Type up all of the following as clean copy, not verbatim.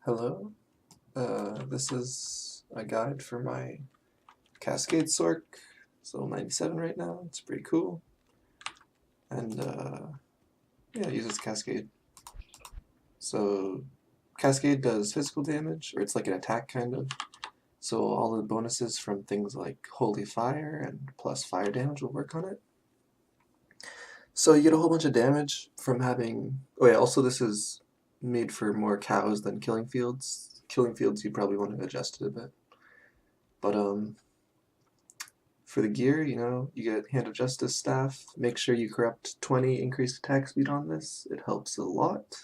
Hello, this is a guide for my Cascade Sorc. It's level 97 right now. It's pretty cool. And yeah, it uses Cascade. So Cascade does physical damage, or it's like an attack kind of. So all the bonuses from things like Holy Fire and plus fire damage will work on it. So you get a whole bunch of damage from having... Oh yeah, also this is made for more cows than Killing Fields. Killing Fields you probably want to adjust it a bit. But for the gear, you get Hand of Justice staff. Make sure you corrupt 20 increased attack speed on this. It helps a lot.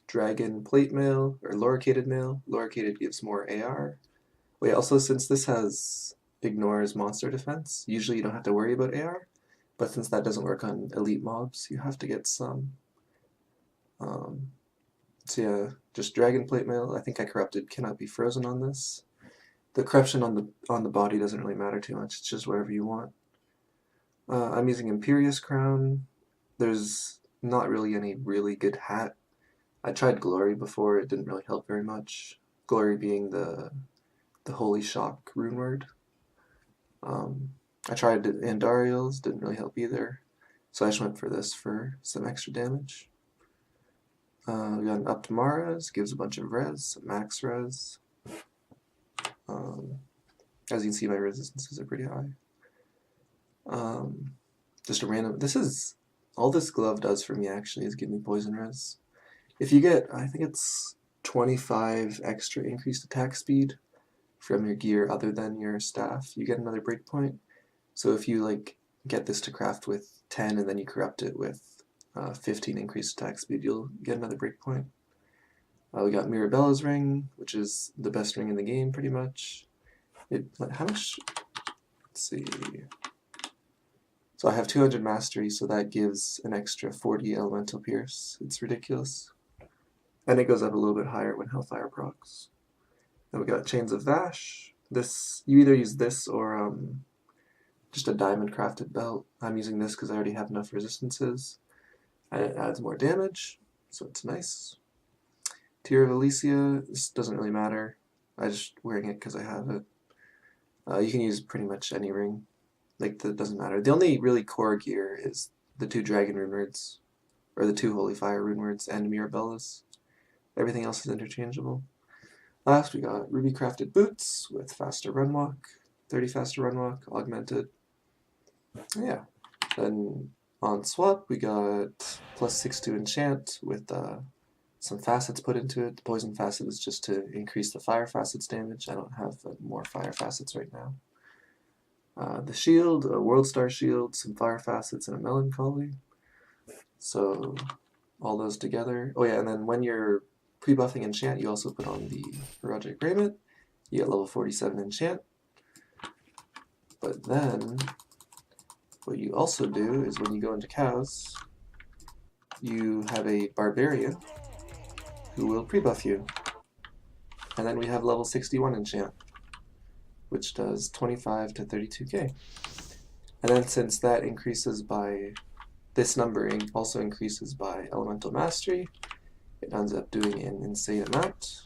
Dragon plate mail or loricated mail. Loricated gives more AR. Wait, also since this ignores monster defense, usually you don't have to worry about AR. But since that doesn't work on elite mobs, you have to get some. So yeah, just dragon plate mail. I think I corrupted cannot be frozen on this. The corruption on the body doesn't really matter too much. It's just whatever you want. I'm using Imperious Crown. There's not really any really good hat. I tried Glory before. It didn't really help very much. Glory being the Holy Shock rune word. I tried Andariel's. Didn't really help either. So I just went for this for some extra damage. We got an Up to Mara's. Gives a bunch of res. Max res. As you can see, my resistances are pretty high. Just a random... all this glove does for me actually is give me poison res. If you get, I think it's 25 extra increased attack speed from your gear other than your staff, you get another breakpoint. So if you get this to craft with 10 and then you corrupt it with 15 increased attack speed, you'll get another breakpoint. We got Mirabella's ring, which is the best ring in the game pretty much. How much? Let's see. So I have 200 mastery, so that gives an extra 40 elemental pierce. It's ridiculous. And it goes up a little bit higher when Hellfire procs. Then we got Chains of Vash. This, you either use this or just a diamond crafted belt. I'm using this because I already have enough resistances. And it adds more damage, so it's nice. Tear of Elysia, this doesn't really matter. I'm just wearing it because I have it. You can use pretty much any ring. That doesn't matter. The only really core gear is the 2 dragon rune words, or the 2 holy fire rune words, and Mirabella's. Everything else is interchangeable. Last, we got ruby crafted boots with faster run walk, 30 faster run walk, augmented. Yeah. Then on swap, we got plus 6 to enchant with some facets put into it. The poison facet is just to increase the fire facets damage. I don't have more fire facets right now. The shield, a world star shield, some fire facets, and a melancholy. So all those together. Oh yeah, and then when you're pre-buffing enchant, you also put on the heroic raiment. You get level 47 enchant. But then what you also do is when you go into cows, you have a barbarian who will pre-buff you. And then we have level 61 enchant, which does 25 to 32k. And then since that increases by, this number also increases by elemental mastery, it ends up doing an insane amount.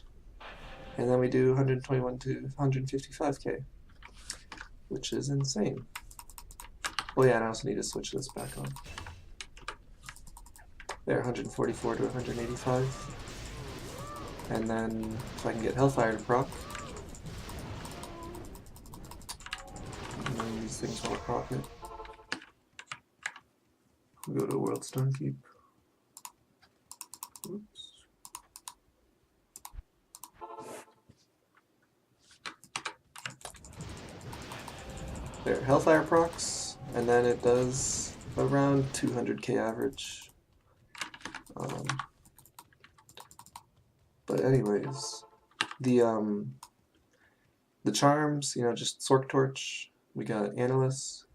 And then we do 121 to 155k, which is insane. Oh yeah, and I also need to switch this back on. There, 144 to 185. And then if I can get Hellfire to proc, and then these things will proc it. We'll go to World Stone Keep. Oops. There, Hellfire procs, and then it does around 200k average. But anyways, the charms, just Sorc Torch. We got Analyst,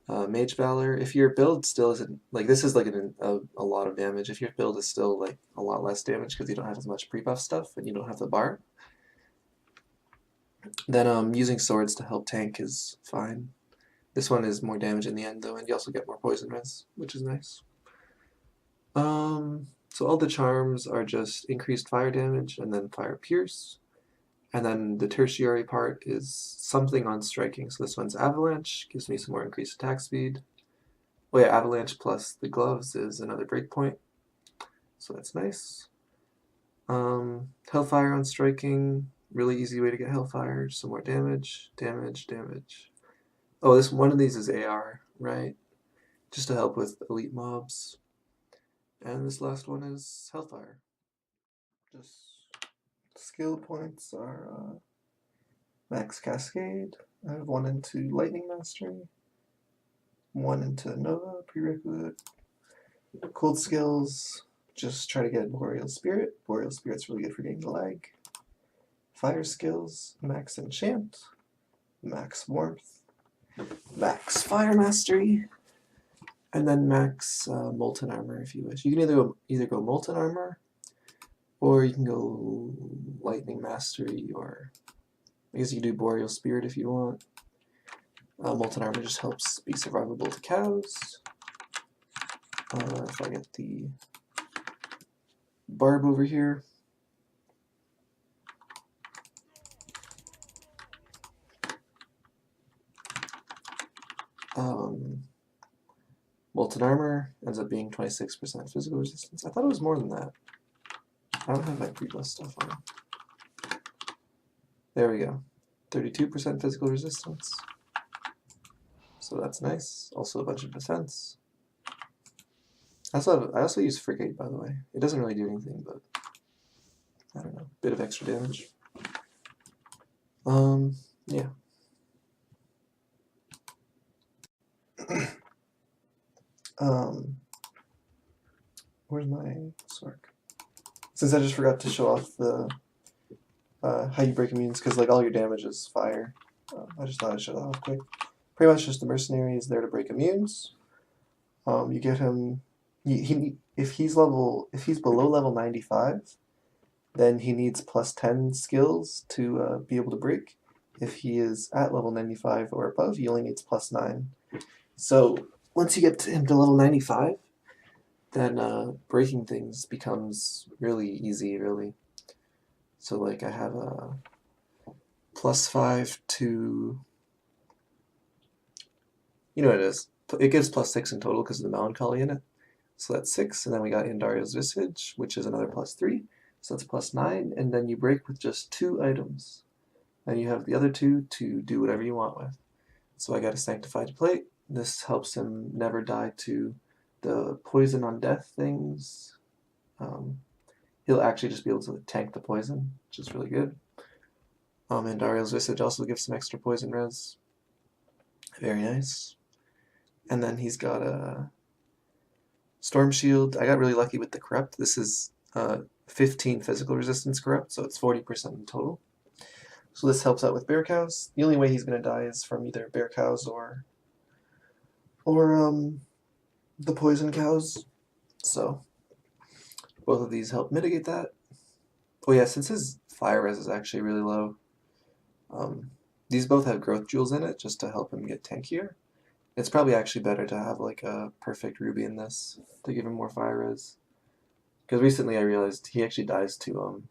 Mage Valor. If your build still isn't this is a lot of damage. If your build is still a lot less damage because you don't have as much pre-buff stuff and you don't have the bar, then using swords to help tank is fine. This one is more damage in the end though, and you also get more poison res, which is nice. So all the charms are just increased fire damage and then fire pierce. And then the tertiary part is something on striking. So this one's avalanche, gives me some more increased attack speed. Oh yeah, avalanche plus the gloves is another breakpoint. So that's nice. Hellfire on striking, really easy way to get Hellfire, some more damage, damage, damage. Oh, this one of these is AR, right? Just to help with elite mobs. And this last one is Hellfire. Just skill points are Max Cascade. I have 1 into Lightning Mastery, 1 into Nova prerequisite. Cold skills, just try to get Boreal Spirit. Boreal Spirit's really good for getting the lag. Fire skills, Max Enchant, Max Warmth, Max Fire Mastery, and then Max Molten Armor if you wish. You can either go Molten Armor, or you can go Lightning Mastery, or I guess you can do Boreal Spirit if you want. Molten Armor just helps be survivable to cows. If I get the barb over here. Molten Armor ends up being 26% physical resistance. I thought it was more than that. I don't have my pre-plus stuff on. There we go. 32% physical resistance. So that's nice. Also a bunch of defense. I also use Frigate, by the way. It doesn't really do anything, but I don't know. Bit of extra damage. Yeah. Where's my Sorc? Since I just forgot to show off the how you break immunes, because like all your damage is fire. I just thought I'd show that off quick. Pretty much just the mercenary is there to break immunes. You get him. If he's below level 95, then he needs plus 10 skills to be able to break. If he is at level 95 or above, he only needs plus 9. So once you get him to level 95, then breaking things becomes really easy, really. So like I have a plus 5 to, you know what it is. It gives plus 6 in total because of the melancholy in it. So that's 6, and then we got Indariel's Visage, which is another plus 3. So that's plus 9, and then you break with just 2 items. And you have the other 2 to do whatever you want with. So I got a Sanctified Plate. This helps him never die to the poison on death things. He'll actually just be able to tank the poison, which is really good. And Dariel's Visage also gives some extra poison res. Very nice. And then he's got a Storm Shield. I got really lucky with the Corrupt. This is 15 physical resistance Corrupt, so it's 40% in total. So this helps out with bear cows. The only way he's going to die is from either bear cows or the poison cows. So both of these help mitigate that. Oh yeah, since his fire res is actually really low, these both have growth jewels in it just to help him get tankier. It's probably actually better to have like a perfect ruby in this to give him more fire res. Because recently I realized he actually dies to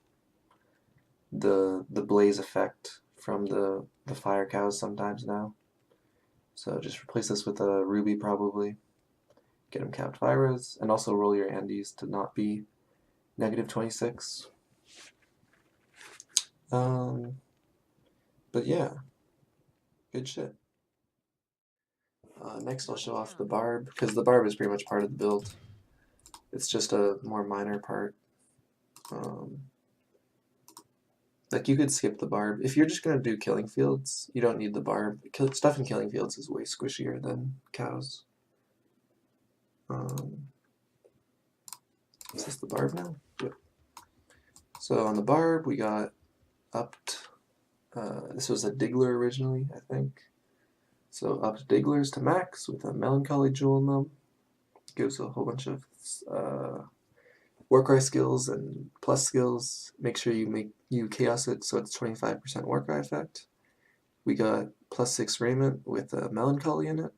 the blaze effect from the fire cows sometimes now. So just replace this with a ruby probably. Get him capped fire res, and also roll your Andes to not be negative 26. But yeah, good shit. Next I'll show off the barb, because the barb is pretty much part of the build. It's just a more minor part. Like you could skip the barb. If you're just going to do killing fields, you don't need the barb. Stuff in killing fields is way squishier than cows. Is this the barb now? Yep. So on the barb we got upped. This was a Diggler originally, I think. So upped Digglers to max with a Melancholy Jewel in them. Gives a whole bunch of Warcry skills and plus skills. Make sure you chaos it so it's 25% Warcry effect. We got plus 6 Raiment with a Melancholy in it.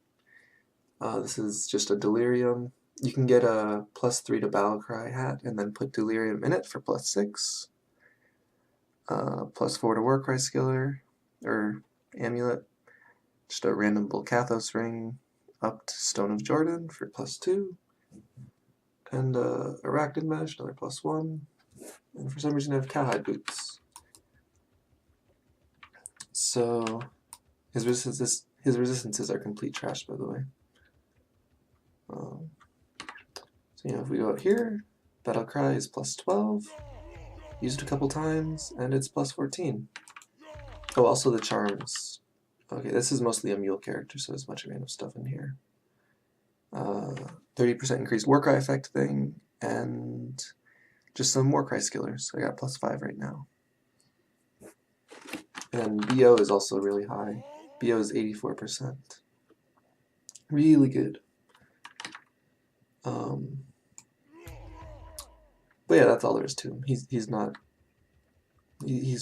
This is just a Delirium. You can get a +3 to Battlecry hat and then put Delirium in it for +6. +4 to Warcry Skiller, or Amulet. Just a random Bulkathos ring up to Stone of Jordan for +2. And Arachnid Mesh, another +1. And for some reason I have Cowhide Boots. So his resistances are complete trash, by the way. So if we go out here, Battlecry is +12. Used a couple times, and it's +14. Oh, also the charms. Okay, this is mostly a mule character, so there's a bunch of random stuff in here. 30% increased Warcry effect thing, and just some Warcry skillers. I got +5 right now. And BO is also really high. BO is 84%. Really good. But yeah, that's all there is to him. He's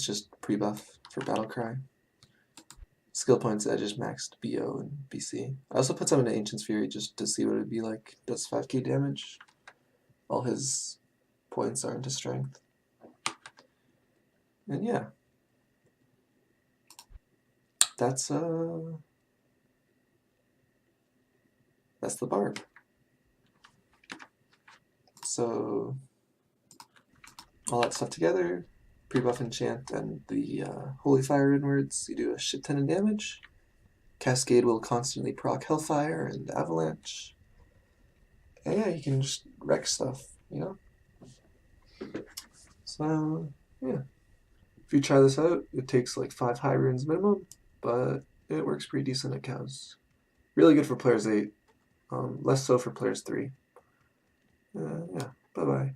just pre-buff for Battlecry. Skill points, I just maxed BO and BC. I also put some into Ancient's Fury just to see what it would be like. Does 5k damage. All his points are into strength. And yeah. That's the Barb. So all that stuff together, pre-buff enchant and the Holy Fire inwards, you do a shit ton of damage. Cascade will constantly proc Hellfire and Avalanche. And yeah, you can just wreck stuff, So yeah. If you try this out, it takes like 5 high runes minimum, but it works pretty decent at cows. Really good for players 8, less so for players 3. Yeah, bye-bye.